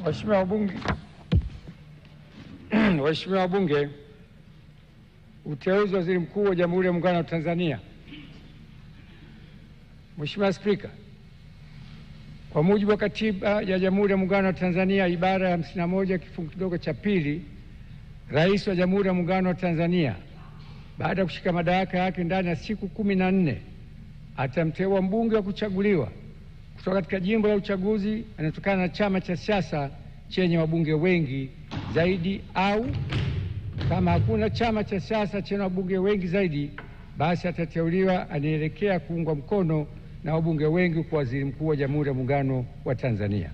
Waheshimiwa wabunge, Waheshimiwa wabunge, uteuzi wa Waziri Mkuu wa Jamhuri ya Muungano wa Tanzania. Mheshimiwa Spika, kwa mujibu wa Katiba ya Jamhuri ya Muungano wa Tanzania ibara ya 51 kifungu kidogo cha pili, Rais wa Jamhuri ya Muungano wa Tanzania baada ya kushika madaraka yake ndani ya siku 14 atamteua mbunge wa kuchaguliwa kutoka katika jimbo la uchaguzi anatokana na chama cha siasa chenye wabunge wengi zaidi, au kama hakuna chama cha siasa chenye wabunge wengi zaidi, basi atateuliwa anaelekea kuungwa mkono na wabunge wengi kwa Waziri Mkuu wa Jamhuri ya Muungano wa Tanzania.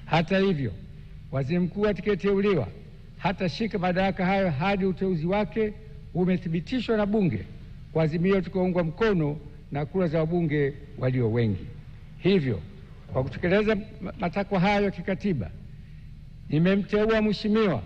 Hata hivyo, Waziri Mkuu atakayeteuliwa hatashika madaraka hayo hadi uteuzi wake umethibitishwa na Bunge kwa azimio tukaungwa mkono na kura za wabunge walio wengi. Hivyo, kwa kutekeleza matakwa hayo ya kikatiba, nimemteua Mheshimiwa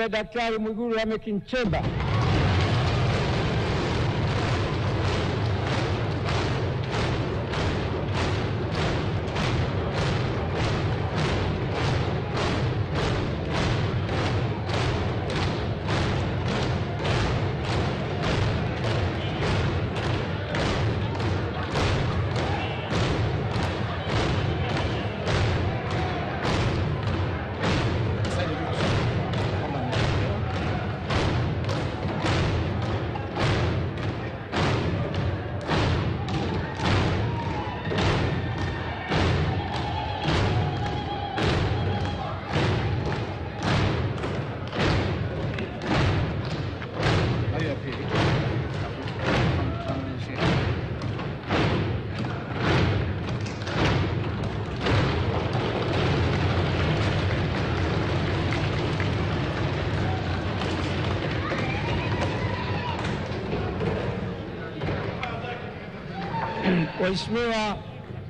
Daktari Mwigulu Lameck Nchemba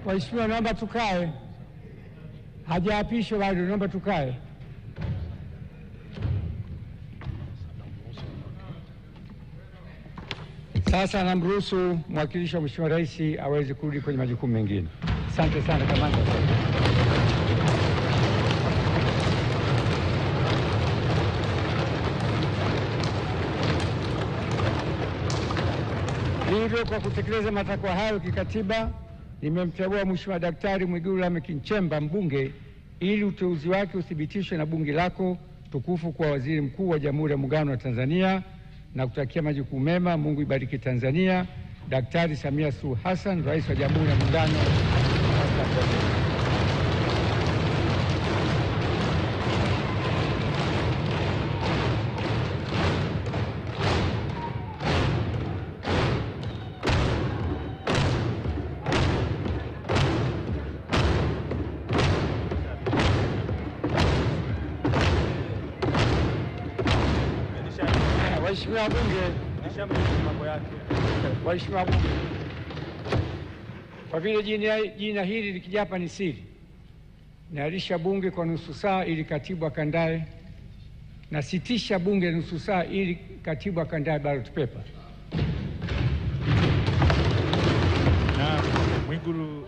Waheshimiwa, naomba tukae. Hajaapishwa bado, naomba tukae. Sasa namruhusu mwakilishi wa Mheshimiwa Rais aweze kurudi kwenye majukumu mengine. Asante sana kamanda. Hivyo, kwa kutekeleza matakwa hayo kikatiba, nimemteua Mheshimiwa Daktari Mwigulu Lameck Nchemba mbunge ili uteuzi wake uthibitishwe na bunge lako tukufu kwa Waziri Mkuu wa Jamhuri ya Muungano wa Tanzania, na kutakia majukumu mema. Mungu ibariki Tanzania. Daktari Samia Suluhu Hassan, Rais wa Jamhuri ya Muungano wa Tanzania. Waheshimiwa wabunge, kwa vile jina hili likijapa ni siri, naahirisha bunge kwa nusu saa ili katibu akandae, na sitisha bunge nusu saa ili katibu akandae ballot paper. Mwigulu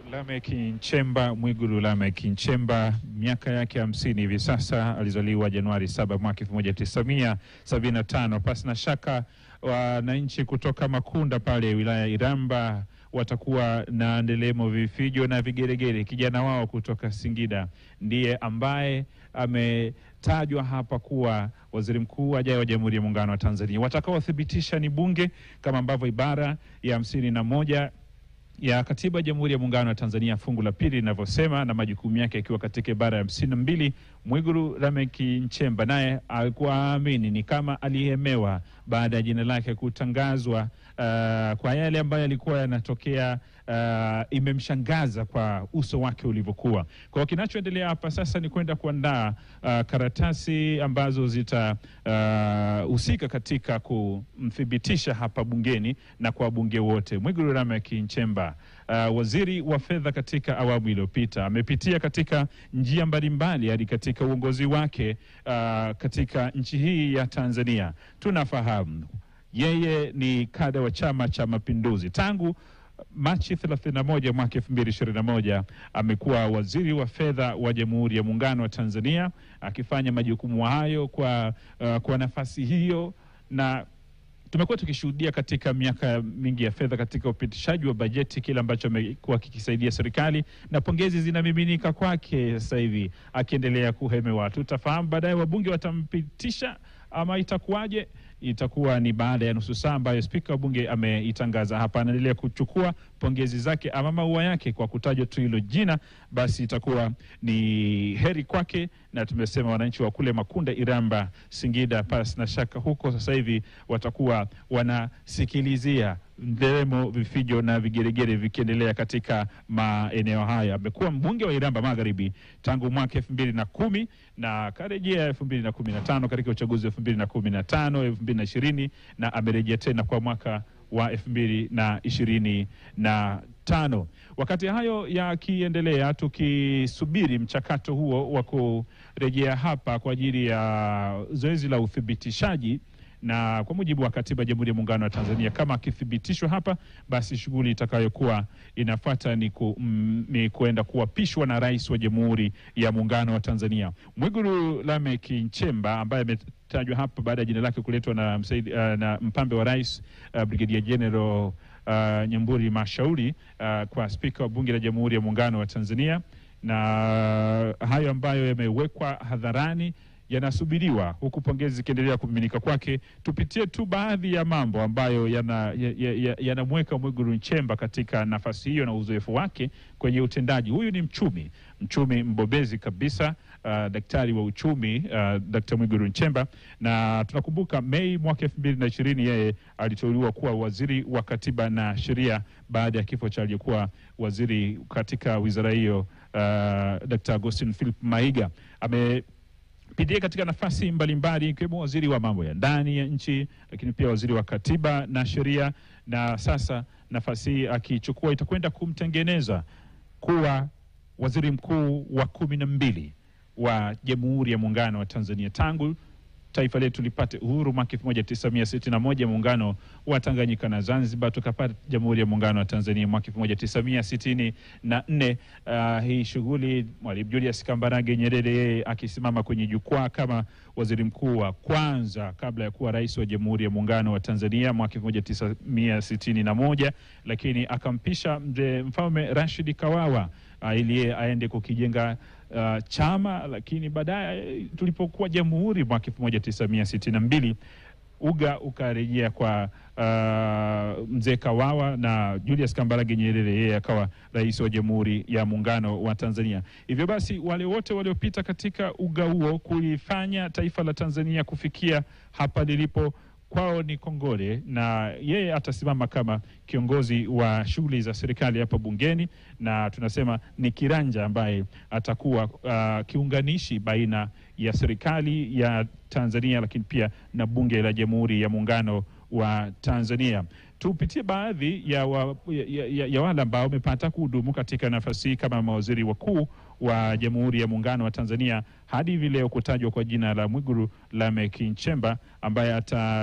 Lameck Nchemba, miaka yake 50 hivi sasa. Alizaliwa Januari 7 mwaka 1975. Pasi na shaka wananchi kutoka Makunda pale wilaya Iramba watakuwa na ndelemo, vifijo na vigeregere. Kijana wao kutoka Singida ndiye ambaye ametajwa hapa kuwa waziri mkuu ajaye wa Jamhuri ya Muungano wa Tanzania. Watakaothibitisha ni bunge, kama ambavyo ibara ya 51 ya Katiba ya Jamhuri ya Muungano wa Tanzania fungu la pili linavyosema, na majukumu yake yakiwa katika ibara ya 52. Mwigulu Lameck Nchemba naye alikuwa amini ni kama alihemewa baada ya jina lake kutangazwa kwa yale ambayo yalikuwa yanatokea imemshangaza kwa uso wake ulivyokuwa. Kwa hiyo kinachoendelea hapa sasa ni kwenda kuandaa karatasi ambazo zitahusika katika kumthibitisha hapa bungeni na kwa bunge wote. Mwigulu Lameck Nchemba, waziri wa fedha katika awamu iliyopita, amepitia katika njia mbalimbali hadi katika uongozi wake katika nchi hii ya Tanzania. Tunafahamu yeye ni kada wa Chama cha Mapinduzi. Tangu Machi 31 mwaka 2021 amekuwa waziri wa fedha wa Jamhuri ya Muungano wa Tanzania, akifanya majukumu hayo kwa nafasi hiyo, na tumekuwa tukishuhudia katika miaka mingi ya fedha katika upitishaji wa bajeti kile ambacho amekuwa kikisaidia serikali, na pongezi zinamiminika kwake sasa hivi akiendelea kuhemewa. Tutafahamu baadaye wabunge watampitisha ama itakuwaje. Itakuwa ni baada ya nusu saa ambayo spika wa bunge ameitangaza hapa. Anaendelea kuchukua pongezi zake ama maua yake kwa kutajwa tu hilo jina, basi itakuwa ni heri kwake. Na tumesema wananchi wa kule Makunda, Iramba, Singida, pasi na shaka huko sasa hivi watakuwa wanasikilizia nderemo, vifijo na vigeregere vikiendelea katika maeneo haya. Amekuwa mbunge wa Iramba Magharibi tangu mwaka 2010 na karejea 2015 katika uchaguzi wa 2015, 2020 na amerejea tena kwa mwaka wa 2025. Wakati hayo yakiendelea, tukisubiri mchakato huo wa kurejea hapa kwa ajili ya zoezi la uthibitishaji, na kwa mujibu wa katiba ya Jamhuri ya Muungano wa Tanzania, kama akithibitishwa hapa, basi shughuli itakayokuwa inafuata ni kuenda kuapishwa na Rais wa Jamhuri ya Muungano wa Tanzania. Mwigulu Lameck Nchemba ambaye ametajwa hapa baada ya jina lake kuletwa na mpambe wa Rais Brigadier General Nyamburi Mashauri kwa spika wa Bunge la Jamhuri ya Muungano wa Tanzania, na hayo ambayo yamewekwa hadharani yanasubiriwa huku pongezi zikiendelea kumiminika kwake. Tupitie tu baadhi ya mambo ambayo yanamweka Mwigulu Nchemba katika nafasi hiyo na uzoefu wake kwenye utendaji. Huyu ni mchumi mbobezi kabisa, daktari wa uchumi, Dr. Mwigulu Nchemba, na tunakumbuka Mei mwaka 2020 yeye aliteuliwa kuwa waziri wa Katiba na Sheria baada ya kifo cha aliyekuwa waziri katika wizara hiyo, Dr. Augustine Philip Mahiga. Amepitia katika nafasi mbalimbali ikiwemo waziri wa mambo ya ndani ya nchi, lakini pia waziri wa Katiba na Sheria, na sasa nafasi hii akichukua itakwenda kumtengeneza kuwa waziri mkuu wa 12 wa Jamhuri ya Muungano wa Tanzania. Tangu taifa letu lipate uhuru mwaka 1961, muungano wa Tanganyika na Zanzibar, tukapata Jamhuri ya Muungano wa Tanzania mwaka 1964. Hii shughuli Mwalimu Julius Kambarage Nyerere yeye akisimama kwenye jukwaa kama waziri mkuu wa kwanza kabla ya kuwa rais wa Jamhuri ya Muungano wa Tanzania mwaka 1961, lakini akampisha Mfalme Rashid Kawawa ili aende kukijenga chama. Lakini baadaye tulipokuwa jamhuri mwaka 1962, uga ukarejea kwa mzee Kawawa na Julius Kambarage Nyerere yeye akawa rais wa Jamhuri ya Muungano wa Tanzania. Hivyo basi wale wote waliopita katika uga huo kulifanya taifa la Tanzania kufikia hapa lilipo, kwao ni kongole, na yeye atasimama kama kiongozi wa shughuli za serikali hapa bungeni, na tunasema ni kiranja ambaye atakuwa kiunganishi baina ya serikali ya Tanzania lakini pia na bunge la Jamhuri ya Muungano wa Tanzania. Tupitie baadhi ya wale ambao wamepata kuhudumu katika nafasi kama mawaziri wakuu wa Jamhuri ya Muungano wa Tanzania hadi hivi leo kutajwa kwa jina la Mwigulu Lameck Nchemba, ambaye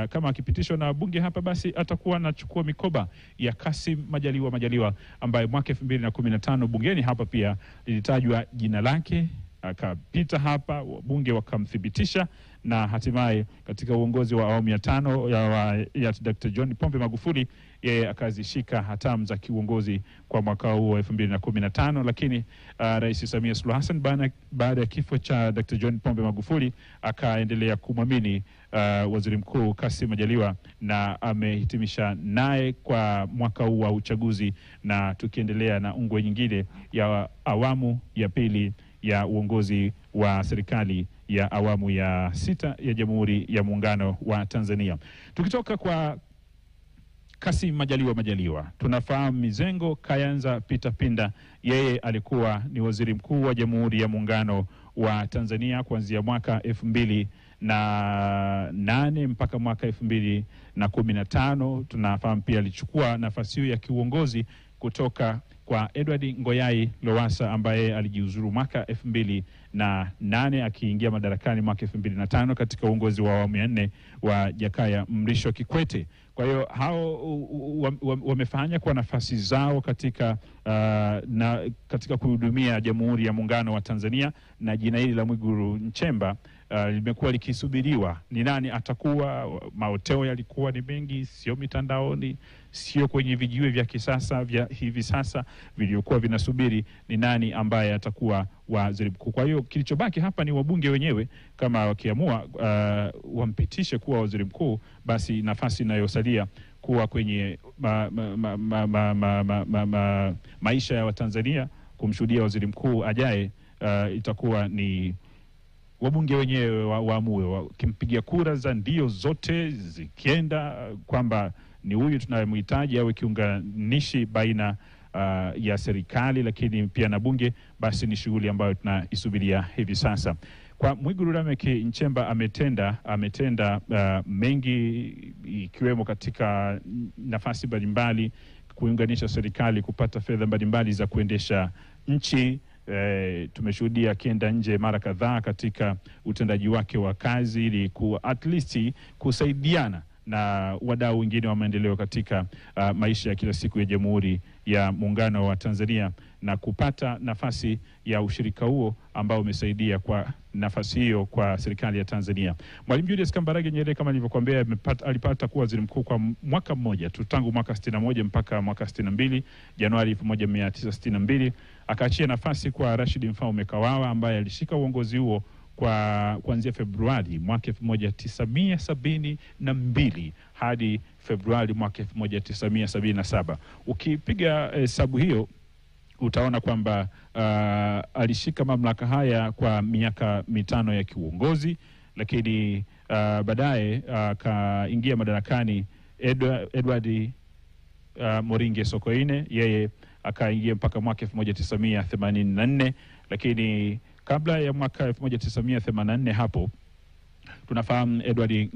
kama akipitishwa na bunge hapa basi atakuwa anachukua mikoba ya Kassim Majaliwa ambaye mwaka 2015 bungeni hapa pia lilitajwa jina lake, akapita hapa, bunge wakamthibitisha, na hatimaye katika uongozi wa awamu ya 5 ya Dr. John Pombe Magufuli yeye akazishika hatamu za kiuongozi kwa mwaka huu wa 2015. Lakini Rais Samia Suluhu Hassan baada ya kifo cha Dr. John Pombe Magufuli akaendelea kumwamini waziri mkuu Kassim Majaliwa na amehitimisha naye kwa mwaka huu wa uchaguzi, na tukiendelea na ungwe nyingine ya awamu ya pili ya uongozi wa serikali ya awamu ya 6 ya Jamhuri ya Muungano wa Tanzania. Tukitoka kwa Kassim Majaliwa. Tunafahamu Mizengo Kayanza Peter Pinda, yeye alikuwa ni waziri mkuu wa Jamhuri ya Muungano wa Tanzania kuanzia mwaka 2008 mpaka mwaka 2015. Tunafahamu pia alichukua nafasi hiyo ya kiuongozi kutoka kwa Edward Ngoyai Lowassa ambaye alijiuzuru mwaka 2008 akiingia madarakani mwaka 2005 katika uongozi wa awamu ya 4 wa Jakaya Mrisho Kikwete. Kwa hiyo hao wamefanya kwa nafasi zao katika kuhudumia Jamhuri ya Muungano wa Tanzania, na jina hili la Mwigulu Nchemba limekuwa likisubiriwa. Ni nani atakuwa? Maoteo yalikuwa ni mengi, sio mitandaoni, sio kwenye vijiwe vya kisasa vya hivi sasa, vilivyokuwa vinasubiri ni nani ambaye atakuwa waziri mkuu. Kwa hiyo kilichobaki hapa ni wabunge wenyewe, kama wakiamua wampitishe kuwa waziri mkuu, basi nafasi inayosalia kuwa kwenye maisha ya Watanzania kumshuhudia waziri mkuu ajaye itakuwa ni wabunge wenyewe waamue, wakimpigia kura za ndio zote zikienda kwamba ni huyu tunayemhitaji awe kiunganishi baina ya serikali lakini pia na bunge, basi ni shughuli ambayo tunaisubiria hivi sasa. Kwa Mwigulu Lameck Nchemba ametenda mengi, ikiwemo katika nafasi mbalimbali, kuunganisha serikali, kupata fedha mbalimbali za kuendesha nchi. Tumeshuhudia akienda nje mara kadhaa katika utendaji wake wa kazi ili at least kusaidiana na wadau wengine wa maendeleo katika maisha ya kila siku ya Jamhuri ya Muungano wa Tanzania, na kupata nafasi ya ushirika huo ambao umesaidia kwa nafasi hiyo kwa serikali ya Tanzania. Mwalimu Julius Kambarage Nyerere, kama nilivyokuambia, alipata kuwa waziri mkuu kwa mwaka mmoja tu, tangu mwaka 61 mpaka mwaka 62, Januari 1962, akaachia nafasi kwa Rashid Mfaume Kawawa ambaye alishika uongozi huo kuanzia Februari mwaka 1972 hadi Februari mwaka 1977. Ukipiga hesabu hiyo utaona kwamba alishika mamlaka haya kwa miaka 5 ya kiuongozi, lakini baadaye akaingia madarakani Edward Moringe Sokoine, yeye akaingia mpaka mwaka 1984, lakini kabla ya mwaka 1984 hapo tunafahamu Edward